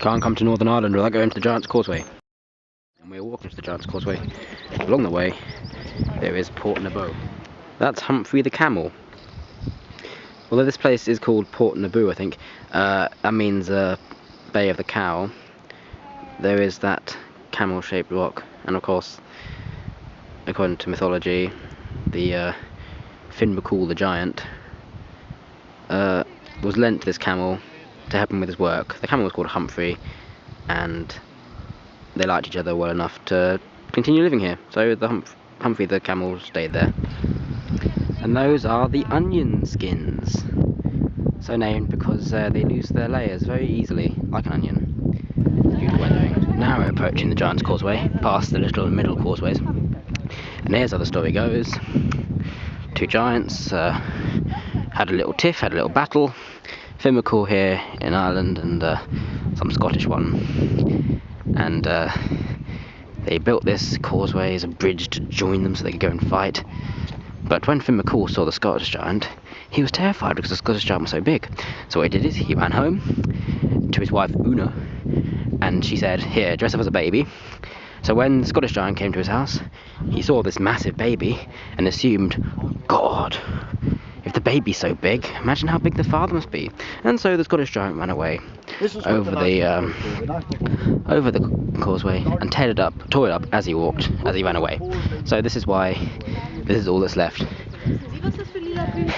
can't come to Northern Ireland without going to the Giant's Causeway. And we're walking to the Giant's Causeway. Along the way, there is Port Naboo. That's Humphrey the Camel. Although this place is called Port Naboo, I think, that means Bay of the Cow. There is that camel-shaped rock, and of course, according to mythology, the Finn McCool the Giant was lent this camel to help him with his work. The camel was called Humphrey, and they liked each other well enough to continue living here. So the Humphrey the camel stayed there. And those are the onion skins. So named because they lose their layers very easily, like an onion, due to weathering. Now we're approaching the Giant's Causeway, past the little and middle causeways. And here's how the story goes. Two giants had a little tiff, had a little battle. Finn McCool here in Ireland and some Scottish one. And they built this causeway as a bridge to join them so they could go and fight. But when Finn McCool saw the Scottish giant, he was terrified because the Scottish giant was so big. So what he did is he ran home to his wife Una, and she said, "Here, dress up as a baby." So when the Scottish giant came to his house, he saw this massive baby and assumed, "God, if the baby's so big, imagine how big the father must be." And so the Scottish giant ran away over the causeway and tore it up as he walked, as he ran away. So this is why this is all that's left.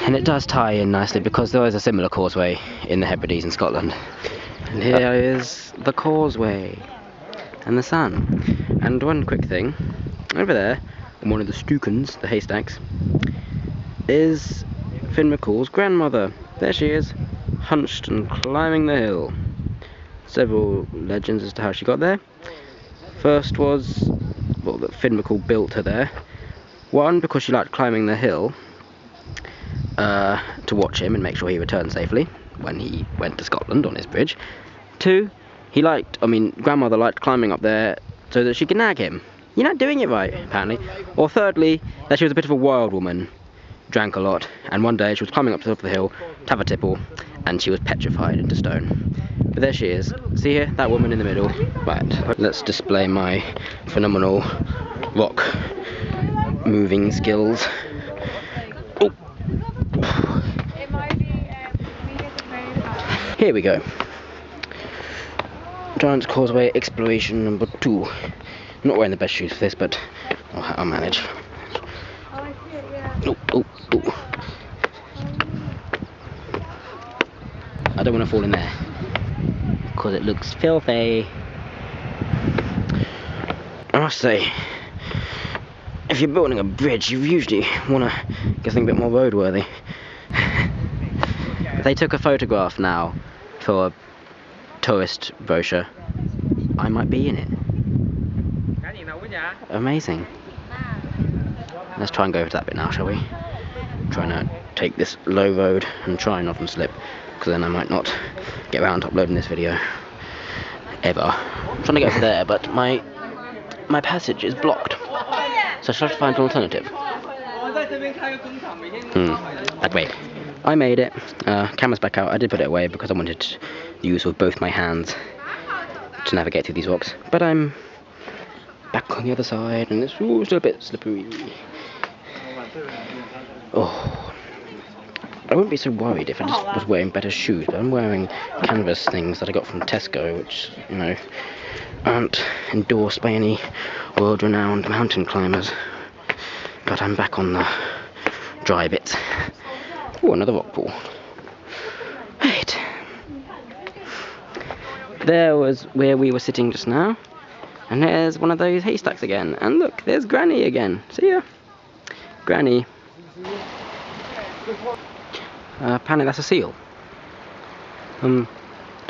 And it does tie in nicely because there is a similar causeway in the Hebrides in Scotland. And here is the causeway and the sun. And one quick thing, over there, on one of the stookens, the haystacks, is Finn McCool's grandmother. There she is, hunched and climbing the hill. Several legends as to how she got there. First was, well, that Finn McCool built her there. One, because she liked climbing the hill to watch him and make sure he returned safely when he went to Scotland on his bridge. Two, grandmother liked climbing up there so that she could nag him. You're not doing it right, apparently. Or thirdly, that she was a bit of a wild woman, drank a lot, and one day she was climbing up to the top of the hill to have a tipple, and she was petrified into stone. But there she is. See here, that woman in the middle. Right, let's display my phenomenal rock moving skills. Oh. Here we go. Giant's Causeway exploration number 2. I'm not wearing the best shoes for this, but I'll manage. Oh, oh, oh. I don't want to fall in there because it looks filthy. I must say, if you're building a bridge, you usually want to get something a bit more roadworthy. They took a photograph now for a tourist brochure. I might be in it. Amazing. Let's try and go over to that bit now, shall we? Try and take this low road and try not to slip, because then I might not get around to uploading this video ever. I'm trying to get over there, but my passage is blocked, so I shall have to find an alternative. Wait. I made it. Camera's back out. I did put it away because I wanted the use of both my hands to navigate through these rocks. But I'm back on the other side, and it's still a bit slippery. Oh, I wouldn't be so worried if I just was wearing better shoes, but I'm wearing canvas things that I got from Tesco, which, you know, aren't endorsed by any world-renowned mountain climbers. But I'm back on the dry bits. Oh, another rock pool. Right. There was where we were sitting just now. And there's one of those haystacks again. And look, there's Granny again. See ya. Granny. Apparently that's a seal. Turn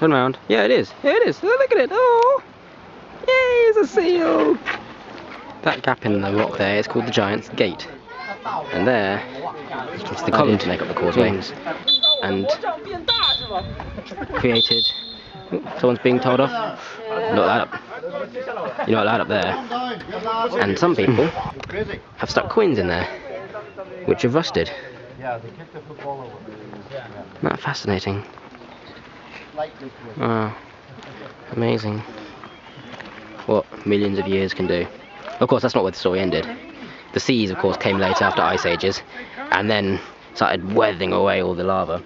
around. Yeah, it is. Yeah, it is. Oh, look at it. Oh. Yay, it's a seal. That gap in the rock there is called the Giant's Gate. And there, it's the column to make up the causeway, and created. Someone's being told off. Not allowed up. You're not allowed up there. And some people have stuck coins in there, which have rusted. Isn't that fascinating? Amazing. What millions of years can do. Of course, that's not where the story ended. The seas, of course, came later after ice ages, and then started weathering away all the lava.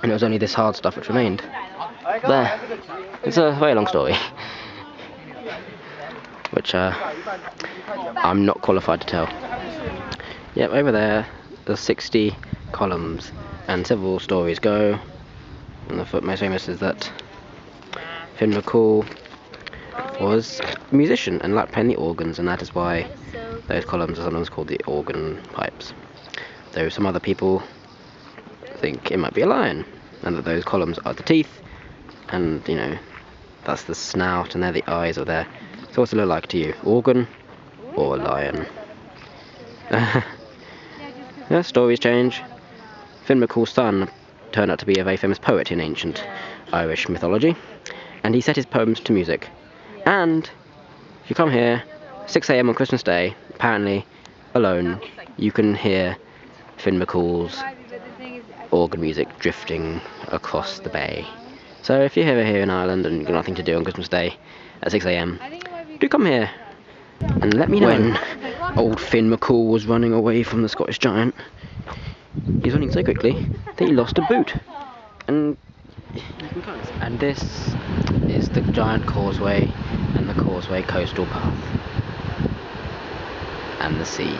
And it was only this hard stuff which remained. There. It's a very long story, which I'm not qualified to tell. Yep, over there, there's 60 columns, and several stories go. And the most famous is that Finn McCool was a musician and liked playing the organs, and that is why those columns are sometimes called the organ pipes. Though some other people think it might be a lion, and that those columns are the teeth, and, you know, that's the snout, and they're the eyes over there. So what's it look like to you? Organ or a lion? Yeah, stories change. Finn McCool's son turned out to be a very famous poet in ancient Irish mythology, and he set his poems to music. And if you come here, 6 AM on Christmas Day, apparently, alone, you can hear Finn McCool's organ music drifting across the bay. So if you're ever here in Ireland and you've got nothing to do on Christmas Day at 6 AM, do come here and let me know. When old Finn McCool was running away from the Scottish giant, he was running so quickly that he lost a boot. And this is the giant causeway and the causeway coastal path and the sea.